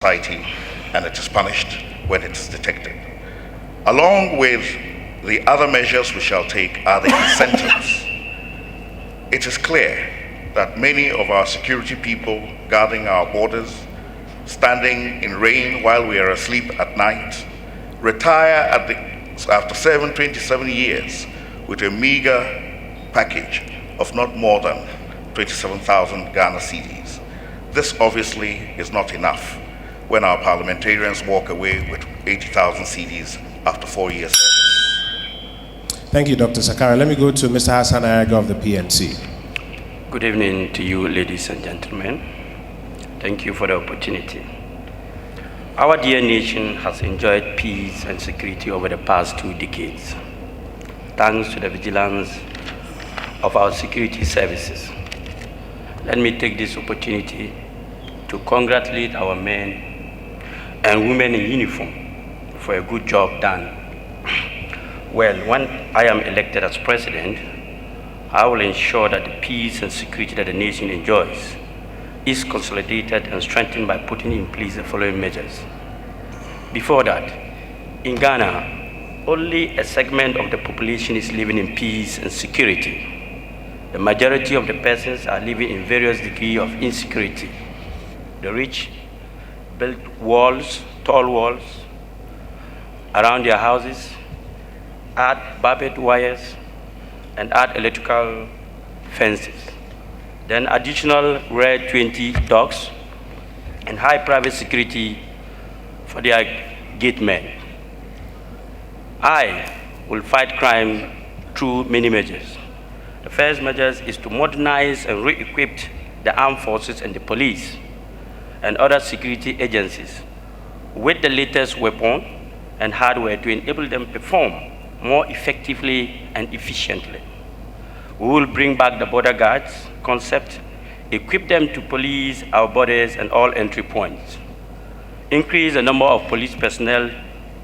society, and it is punished when it is detected. Along with the other measures we shall take are the incentives. It is clear that many of our security people guarding our borders, standing in rain while we are asleep at night, retire after 27 years with a meager package of not more than 27,000 Ghana cedis. This obviously is not enough when our parliamentarians walk away with 80,000 cedis after 4 years service. Thank you, Dr. Sakara. Let me go to Mr. Hassan Ayaga of the PNC. Good evening to you, ladies and gentlemen. Thank you for the opportunity. Our dear nation has enjoyed peace and security over the past 2 decades, thanks to the vigilance of our security services. Let me take this opportunity to congratulate our men and women in uniform for a good job done. Well, when I am elected as president, I will ensure that the peace and security that the nation enjoys is consolidated and strengthened by putting in place the following measures. Before that, in Ghana, only a segment of the population is living in peace and security. The majority of the persons are living in various degrees of insecurity. The rich build walls, tall walls, around their houses, add barbed wires, and add electrical fences. Then additional rare 20 dogs and high private security for their gate men. I will fight crime through many measures. The first measure is to modernize and re-equip the armed forces and the police and other security agencies with the latest weapon and hardware to enable them to perform more effectively and efficiently. We will bring back the border guards concept, equip them to police our borders and all entry points, increase the number of police personnel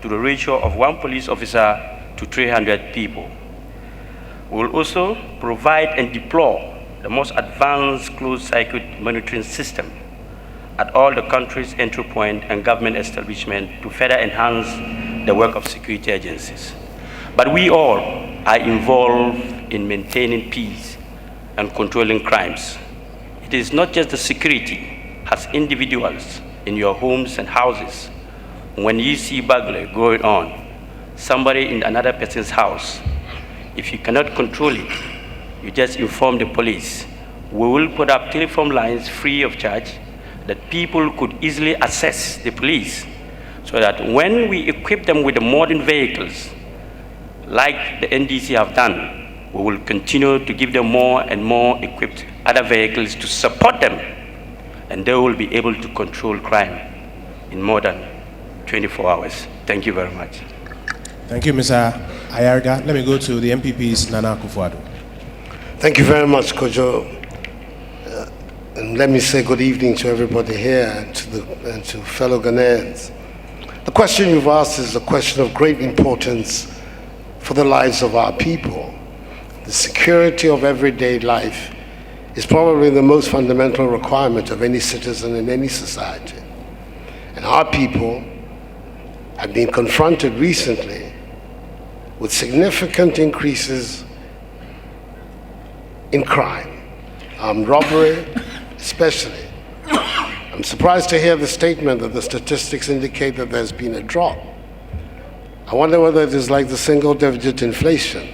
to the ratio of 1 police officer to 300 people. We will also provide and deploy the most advanced closed-circuit monitoring system at all the country's entry point and government establishment to further enhance the work of security agencies. But we all are involved in maintaining peace and controlling crimes. It is not just the security. As individuals in your homes and houses, when you see burglary going on, somebody in another person's house, if you cannot control it, you just inform the police. We will put up telephone lines free of charge that people could easily access the police, so that when we equip them with the modern vehicles, like the NDC have done, we will continue to give them more and more equipped other vehicles to support them, and they will be able to control crime in more than 24 hours. Thank you very much. Thank you, Mr. Ayarga. Let me go to the MPP's Nana Akufo-Addo. Thank you very much, Kojo. And let me say good evening to everybody here and to fellow Ghanaians. The question you've asked is a question of great importance for the lives of our people. The security of everyday life is probably the most fundamental requirement of any citizen in any society. And our people have been confronted recently with significant increases in crime, robbery especially. I'm surprised to hear the statement that the statistics indicate that there's been a drop. I wonder whether it is like the single-digit inflation,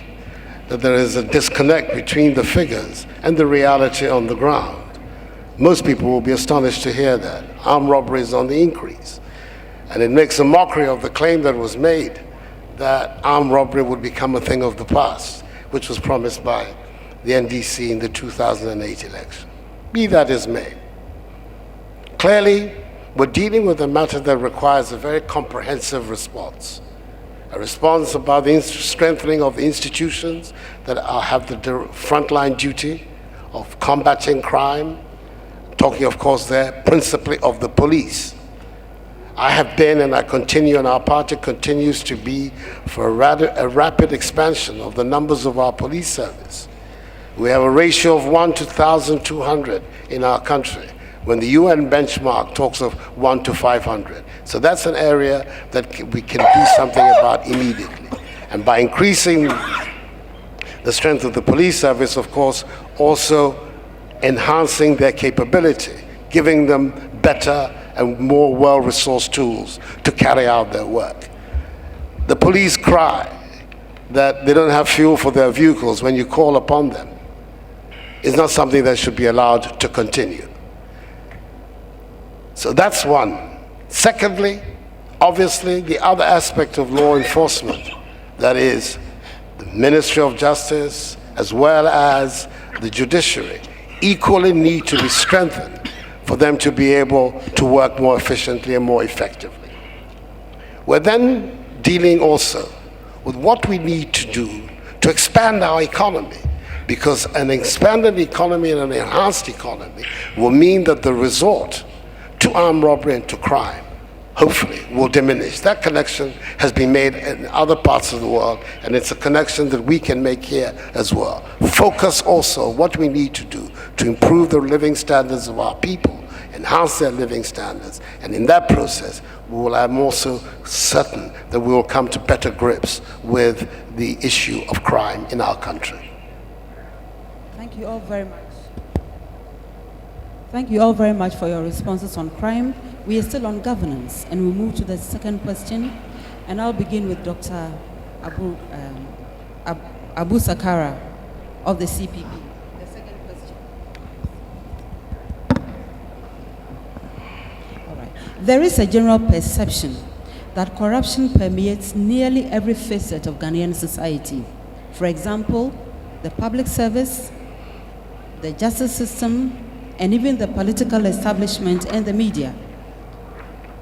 that there is a disconnect between the figures and the reality on the ground. Most people will be astonished to hear that. Armed robbery is on the increase. And it makes a mockery of the claim that was made that armed robbery would become a thing of the past, which was promised by the NDC in the 2008 election. Be that as may. Clearly, we're dealing with a matter that requires a very comprehensive response. A response about the strengthening of the institutions that have the frontline duty of combating crime, talking, of course, there principally of the police. I have been, and I continue, and our party continues to be, for a rapid expansion of the numbers of our police service. We have a ratio of 1 to 1,200 in our country. when the UN benchmark talks of 1 to 500. So that's an area that we can do something about immediately. And by increasing the strength of the police service, of course, also enhancing their capability, giving them better and more well-resourced tools to carry out their work. The police cry that they don't have fuel for their vehicles when you call upon them. Is not something that should be allowed to continue. So that's one. Secondly, obviously, the other aspect of law enforcement, that is the Ministry of Justice as well as the judiciary, equally need to be strengthened for them to be able to work more efficiently and more effectively. We're then dealing also with what we need to do to expand our economy, because an expanded economy and an enhanced economy will mean that the resort to armed robbery and to crime, hopefully, will diminish. That connection has been made in other parts of the world, and it's a connection that we can make here as well. Focus also on what we need to do to improve the living standards of our people, enhance their living standards, and in that process, I'm also certain that we will come to better grips with the issue of crime in our country. Thank you all very much. Thank you all very much for your responses on crime. We are still on governance, and we'll move to the second question. And I'll begin with Dr. Abu Sakara of the CPP. The second question. All right. There is a general perception that corruption permeates nearly every facet of Ghanaian society. For example, the public service, the justice system, and even the political establishment and the media.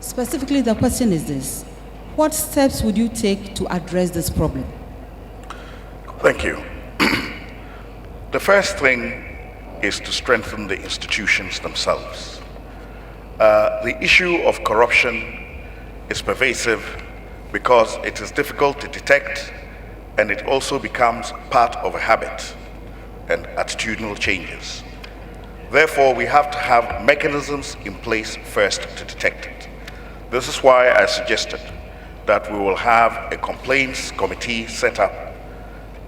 Specifically, the question is this: what steps would you take to address this problem? Thank you. The first thing is to strengthen the institutions themselves. The issue of corruption is pervasive because it is difficult to detect, and it also becomes part of a habit and attitudinal changes. Therefore, we have to have mechanisms in place first to detect it. This is why I suggested that we will have a complaints committee set up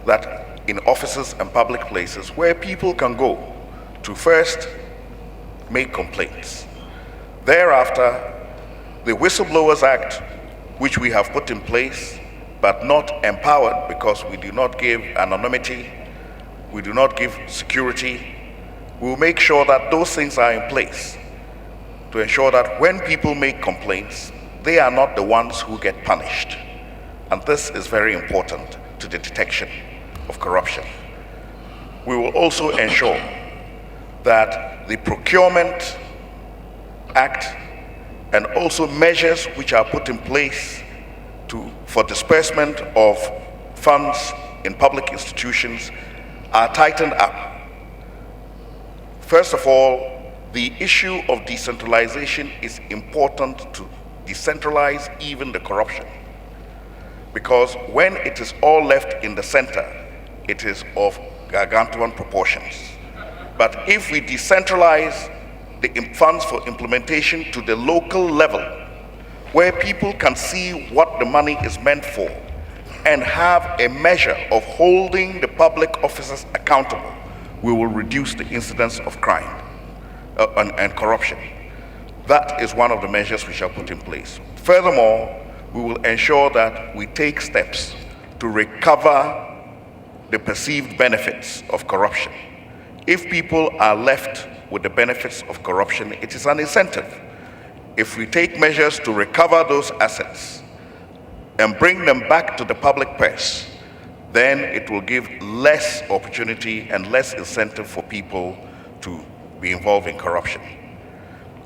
that in offices and public places where people can go to first make complaints. Thereafter, the Whistleblowers Act, which we have put in place but not empowered because we do not give anonymity, we do not give security, we will make sure that those things are in place to ensure that when people make complaints, they are not the ones who get punished. And this is very important to the detection of corruption. We will also ensure that the Procurement Act and also measures which are put in place for disbursement of funds in public institutions are tightened up. First of all, the issue of decentralization is important to decentralize even the corruption. Because when it is all left in the center, it is of gargantuan proportions. But if we decentralize the funds for implementation to the local level, where people can see what the money is meant for and have a measure of holding the public officers accountable, we will reduce the incidence of crime and corruption. That is one of the measures we shall put in place. Furthermore, we will ensure that we take steps to recover the perceived benefits of corruption. If people are left with the benefits of corruption, it is an incentive. If we take measures to recover those assets and bring them back to the public purse, then it will give less opportunity and less incentive for people to be involved in corruption.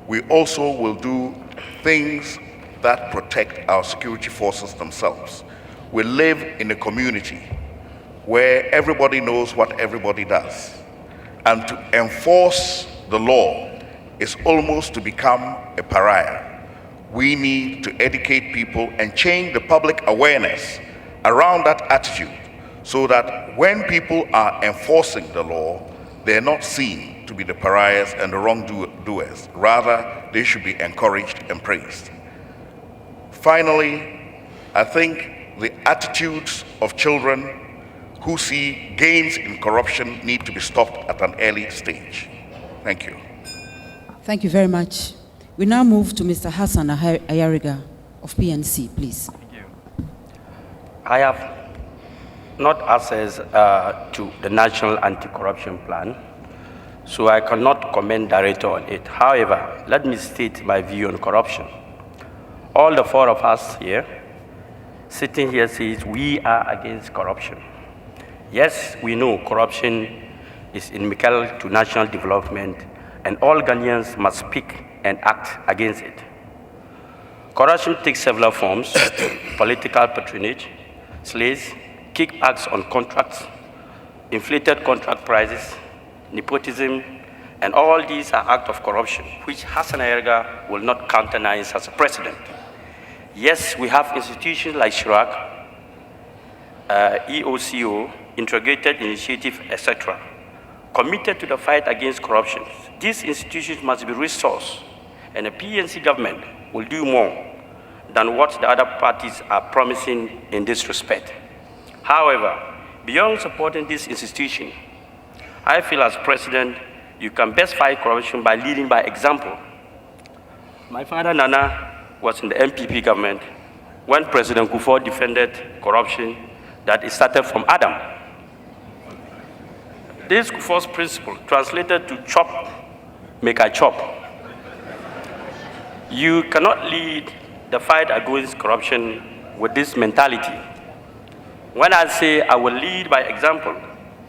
We also will do things that protect our security forces themselves. We live in a community where everybody knows what everybody does. And to enforce the law is almost to become a pariah. We need to educate people and change the public awareness around that attitude, so that when people are enforcing the law, they're not seen to be the pariahs and the wrongdoers. Rather, they should be encouraged and praised. Finally, I think the attitudes of children who see gains in corruption need to be stopped at an early stage. Thank you. Thank you very much. We now move to Mr. Hassan Ayariga of PNC, please. I have not access to the National Anti-Corruption Plan, so I cannot comment directly on it. However, let me state my view on corruption. All the four of us here, sitting here, says we are against corruption. Yes, we know corruption is inimical to national development, and all Ghanaians must speak and act against it. Corruption takes several forms: political patronage, slaves, kickbacks on contracts, inflated contract prices, nepotism, and all these are acts of corruption, which Hassan Ayariga will not countenance as a president. Yes, we have institutions like SHRAC, EOCO, Integrated Initiative, etc., committed to the fight against corruption. These institutions must be resourced, and the PNC government will do more than what the other parties are promising in this respect. However, beyond supporting this institution, I feel as president, you can best fight corruption by leading by example. My father, Nana, was in the MPP government when President Kufuor defended corruption that it started from Adam. This Kufuor's principle translated to chop, make I chop. You cannot lead the fight against corruption with this mentality. When I say I will lead by example,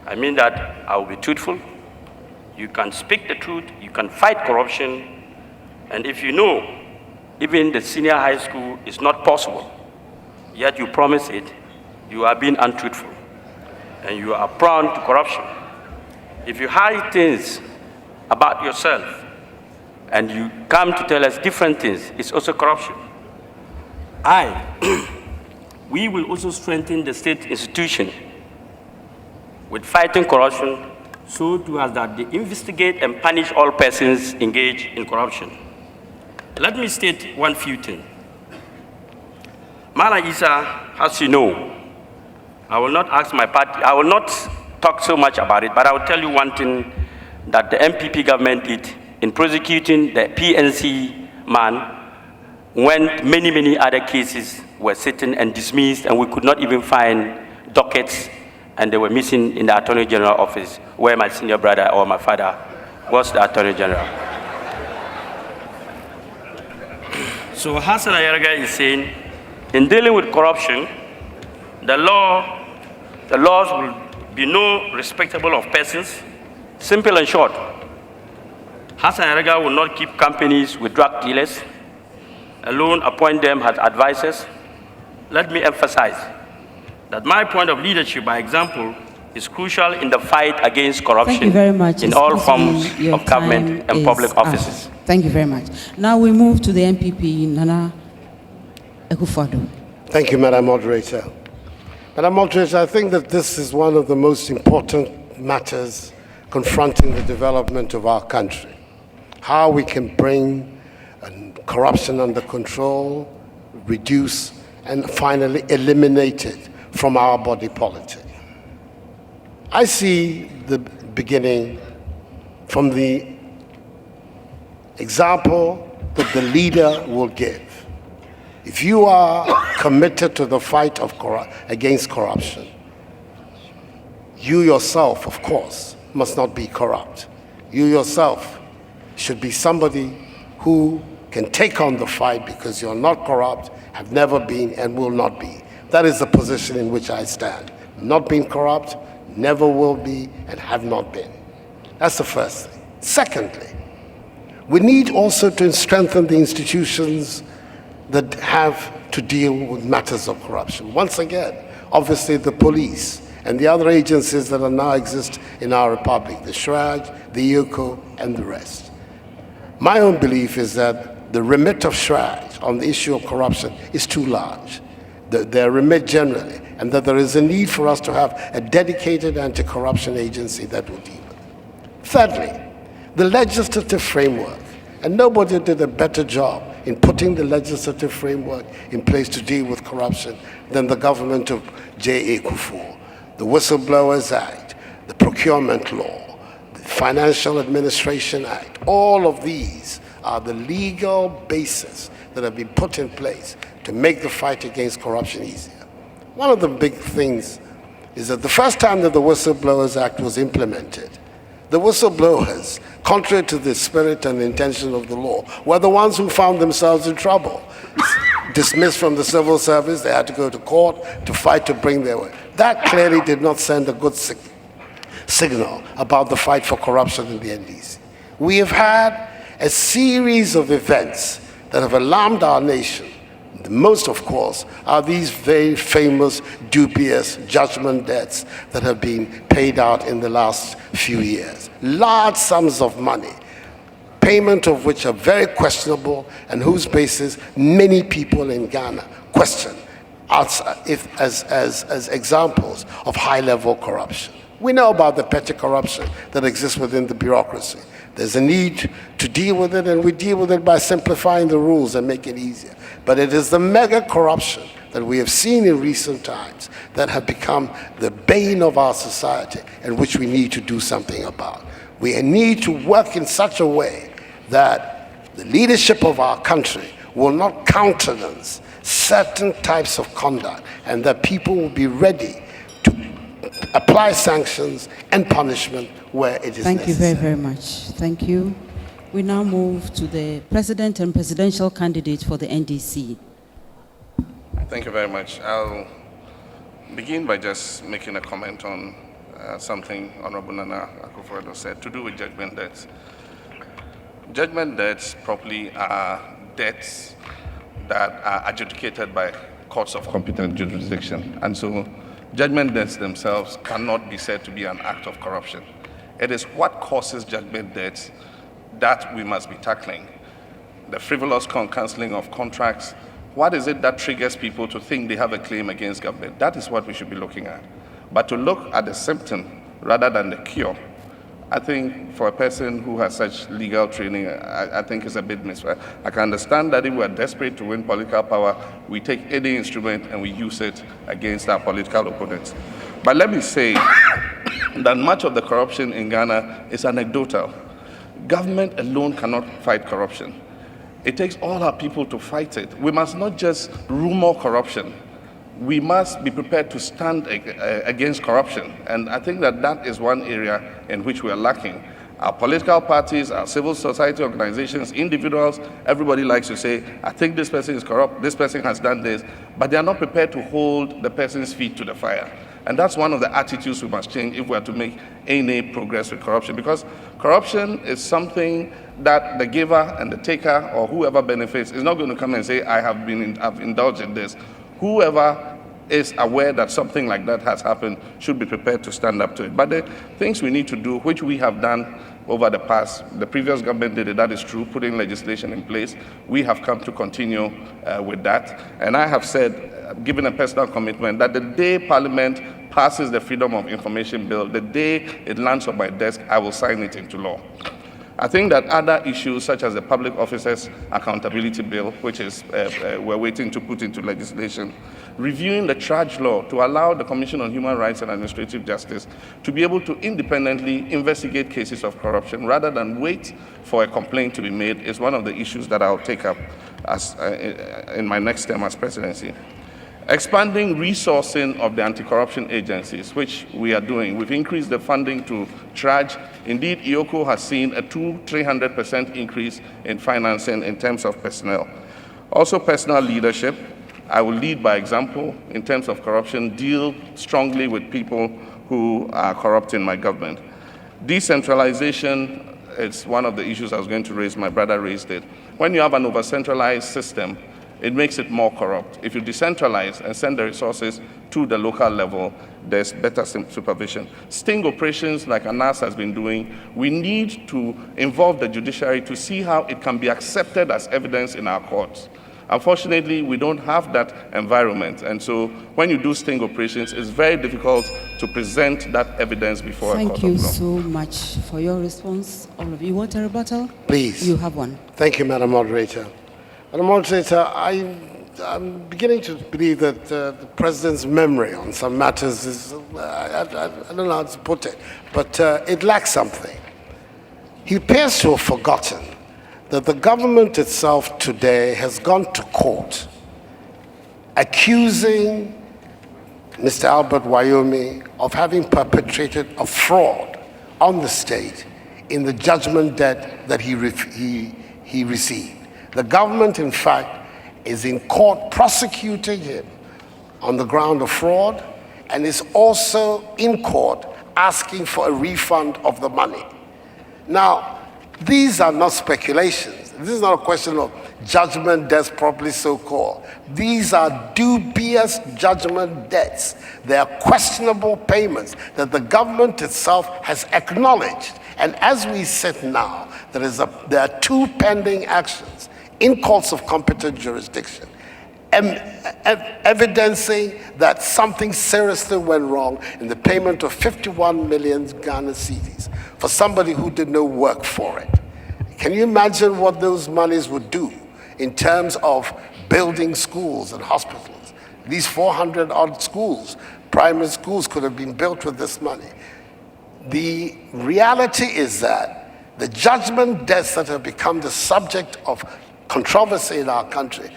I mean that I will be truthful. You can speak the truth, you can fight corruption, and if you know even the senior high school is not possible, yet you promise it, you are being untruthful, and you are prone to corruption. If you hide things about yourself, and you come to tell us different things, it's also corruption. We will also strengthen the state institution with fighting corruption, so to as that they investigate and punish all persons engaged in corruption. Let me state one few things. Mala Isa, as you know, I will not ask my party, I will not talk so much about it, but I will tell you one thing that the MPP government did in prosecuting the PNC man when many other cases were sitting and dismissed, and we could not even find dockets, and they were missing in the Attorney General office, where my senior brother or my father was the Attorney General. So Hassan Ayariga is saying, in dealing with corruption, the laws will be no respectable of persons. Simple and short. Hassan Ayariga will not keep companies with drug dealers, alone appoint them as advisors. Let me emphasize that my point of leadership by example is crucial in the fight against corruption. Thank you very much. In all forms of government and public offices. Thank you very much. Now we move to the MPP, Nana Akufo-Addo. Thank you, Madam Moderator. Madam Moderator, I think that this is one of the most important matters confronting the development of our country. How we can bring corruption under control, reduce, and finally eliminate it from our body politic. I see the beginning from the example that the leader will give. If you are committed to the fight against corruption, you yourself, of course, must not be corrupt. You yourself should be somebody who can take on the fight because you're not corrupt, have never been, and will not be. That is the position in which I stand. Not being corrupt, never will be, and have not been. That's the first thing. Secondly, we need also to strengthen the institutions that have to deal with matters of corruption. Once again, obviously the police and the other agencies that now exist in our republic, the SHRAG, the EOCO, and the rest. My own belief is that the remit of SHRAG on the issue of corruption is too large, their remit generally, and that there is a need for us to have a dedicated anti-corruption agency that will deal with it. Thirdly, the legislative framework. And nobody did a better job in putting the legislative framework in place to deal with corruption than the government of J.A. Kufuor. The Whistleblowers Act, the Procurement Law, the Financial Administration Act, all of these are the legal basis that have been put in place to make the fight against corruption easier. One of the big things is that the first time that the Whistleblowers Act was implemented, the whistleblowers, contrary to the spirit and intention of the law, were the ones who found themselves in trouble. Dismissed from the civil service, they had to go to court to fight to bring their way. That clearly did not send a good signal about the fight for corruption in the NDC. We have had a series of events that have alarmed our nation. The most, of course, are these very famous, dubious judgment debts that have been paid out in the last few years. Large sums of money, payment of which are very questionable and whose basis many people in Ghana question as examples of high-level corruption. We know about the petty corruption that exists within the bureaucracy. There's a need to deal with it, and we deal with it by simplifying the rules and make it easier. But it is the mega corruption that we have seen in recent times that have become the bane of our society and which we need to do something about. We need to work in such a way that the leadership of our country will not countenance certain types of conduct, and that people will be ready to apply sanctions and punishment where it is necessary. Thank you very, very much. Thank you. We now move to the president and presidential candidate for the NDC. Thank you very much. I'll begin by just making a comment on something Honorable Nana Akufo-Addo said to do with judgment debts. Judgment debts properly are debts that are adjudicated by courts of competent jurisdiction. And so judgment debts themselves cannot be said to be an act of corruption. It is what causes judgment debts that we must be tackling. The frivolous cancelling of contracts. What is it that triggers people to think they have a claim against government? That is what we should be looking at. But to look at the symptom rather than the cure, I think for a person who has such legal training, I think is a bit misfit. I can understand that if we are desperate to win political power, we take any instrument and we use it against our political opponents. But let me say that much of the corruption in Ghana is anecdotal. Government alone cannot fight corruption. It takes all our people to fight it. We must not just rumor corruption. We must be prepared to stand against corruption. And I think that that is one area in which we are lacking. Our political parties, our civil society organizations, individuals, everybody likes to say, I think this person is corrupt, this person has done this, but they are not prepared to hold the person's feet to the fire. And that's one of the attitudes we must change if we are to make any progress with corruption. Because corruption is something that the giver and the taker or whoever benefits is not going to come and say, I've indulged in this. Whoever is aware that something like that has happened should be prepared to stand up to it. But the things we need to do, which we have done over the past, the previous government did it, that is true, putting legislation in place. We have come to continue with that. And I have said, given a personal commitment, that the day Parliament passes the Freedom of Information Bill, the day it lands on my desk, I will sign it into law. I think that other issues, such as the Public Officers Accountability Bill, which is we're waiting to put into legislation, reviewing the charge law to allow the Commission on Human Rights and Administrative Justice to be able to independently investigate cases of corruption rather than wait for a complaint to be made is one of the issues that I'll take up as, in my next term as presidency. Expanding resourcing of the anti-corruption agencies, which we are doing. We've increased the funding to TRAJ. Indeed, IOCO has seen a 300% increase in financing in terms of personnel. Also, personal leadership. I will lead by example in terms of corruption, deal strongly with people who are corrupt in my government. Decentralization is one of the issues I was going to raise. My brother raised it. When you have an over-centralized system, it makes it more corrupt. If you decentralize and send the resources to the local level, there's better supervision. Sting operations like ANAS has been doing, we need to involve the judiciary to see how it can be accepted as evidence in our courts. Unfortunately, we don't have that environment. And so when you do sting operations, it's very difficult to present that evidence before a court Thank of you law. so much for your response. All of you want a rebuttal? Please. You have one. Thank you, Madam Moderator. Madam Moderator, I'm beginning to believe that the President's memory on some matters is, I don't know how to put it, but it lacks something. He appears to have forgotten that the government itself today has gone to court accusing Mr. Albert Wyoming of having perpetrated a fraud on the state in the judgment debt that he received. The government, in fact, is in court prosecuting him on the ground of fraud and is also in court asking for a refund of the money. Now, these are not speculations. This is not a question of judgment debts properly so-called. These are dubious judgment debts. They are questionable payments that the government itself has acknowledged. And as we sit now, there are 2 pending actions in courts of competent jurisdiction, evidencing that something seriously went wrong in the payment of 51 million Ghana cedis for somebody who did no work for it. Can you imagine what those monies would do in terms of building schools and hospitals? These 400 odd schools, primary schools, could have been built with this money. The reality is that the judgment debts that have become the subject of controversy in our country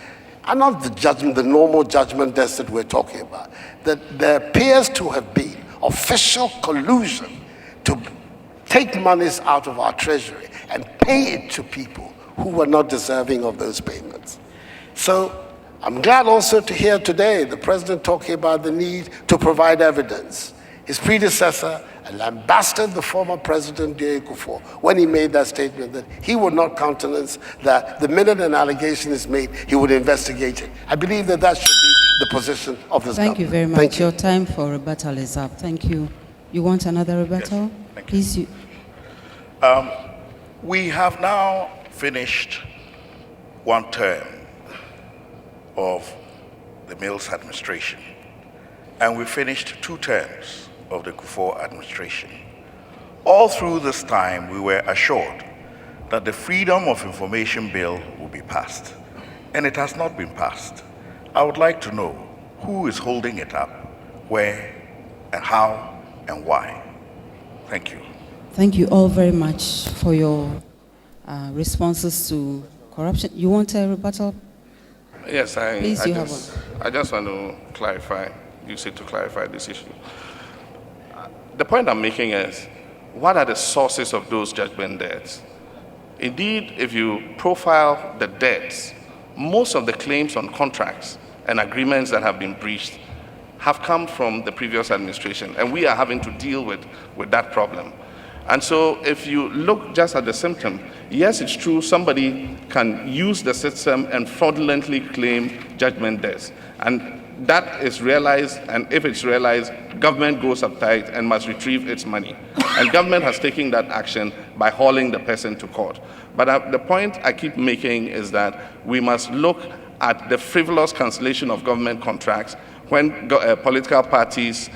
are not the normal judgment debts that we're talking about. That there appears to have been official collusion to take monies out of our treasury and pay it to people who were not deserving of those payments. So I'm glad also to hear today the President talking about the need to provide evidence. His predecessor lambasted the former President Kufuor when he made that statement that he would not countenance that the minute an allegation is made, he would investigate it. I believe that that should be the position of this government. Thank you very much. Thank you. Your time for rebuttal is up. Thank you. You want another rebuttal? Yes, thank you. Please. We have now finished 1 term of the Mills administration, and we finished 2 terms of the Kufuor administration. All through this time, we were assured that the Freedom of Information Bill would be passed, and it has not been passed. I would like to know who is holding it up, where, and how, and why. Thank you. Thank you all very much for your responses to corruption. You want a rebuttal? Yes, Please, you have I just want to clarify, use it to clarify this issue. The point I'm making is, what are the sources of those judgment debts? Indeed, if you profile the debts, most of the claims on contracts and agreements that have been breached have come from the previous administration, and we are having to deal with that problem. And so if you look just at the symptom, yes, it's true, somebody can use the system and fraudulently claim judgment debts. And that is realized, and if it's realized, government goes uptight and must retrieve its money. And government has taken that action by hauling the person to court. But the point I keep making is that we must look at the frivolous cancellation of government contracts. When political parties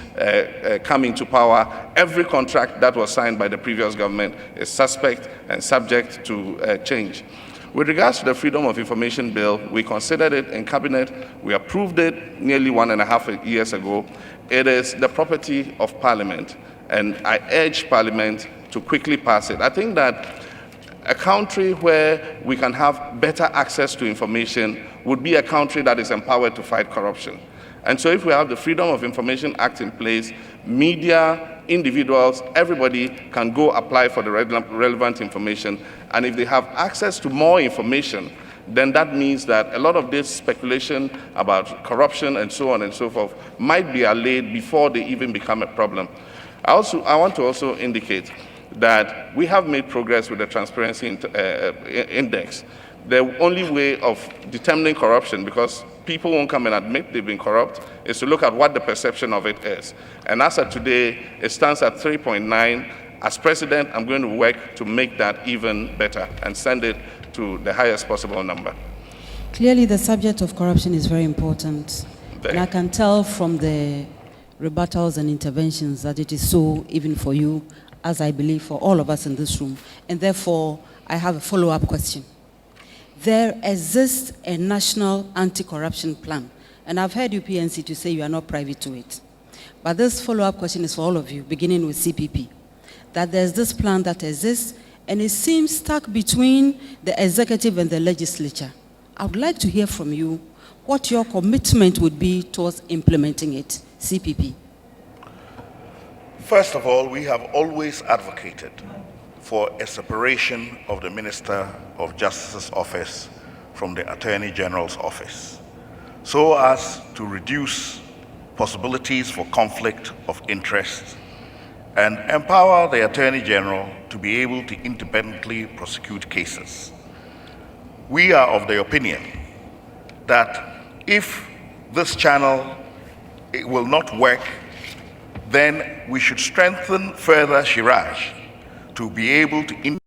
come into power, every contract that was signed by the previous government is suspect and subject to change. With regards to the Freedom of Information Bill, we considered it in Cabinet. We approved it nearly 1.5 years ago. It is the property of Parliament, and I urge Parliament to quickly pass it. I think that a country where we can have better access to information would be a country that is empowered to fight corruption. And so if we have the Freedom of Information Act in place, media, individuals, everybody can go apply for the relevant information. And if they have access to more information, then that means that a lot of this speculation about corruption and so on and so forth might be allayed before they even become a problem. I want to also indicate that we have made progress with the Transparency Index. The only way of determining corruption, because people won't come and admit they've been corrupt, is to look at what the perception of it is. And as of today, it stands at 3.9. As president, I'm going to work to make that even better and send it to the highest possible number. Clearly, the subject of corruption is very important. And I can tell from the rebuttals and interventions that it is so, even for you, as I believe for all of us in this room. And therefore, I have a follow-up question. There exists a national anti-corruption plan. And I've heard you, PNC, to say you are not privy to it. But this follow-up question is for all of you, beginning with CPP. That there's this plan that exists, and it seems stuck between the executive and the legislature. I would like to hear from you what your commitment would be towards implementing it, CPP. First of all, we have always advocated for a separation of the Minister of Justice's office from the Attorney General's office, so as to reduce possibilities for conflict of interest and empower the Attorney General to be able to independently prosecute cases. We are of the opinion that if this channel will not work, then we should strengthen further Shiraj to be able to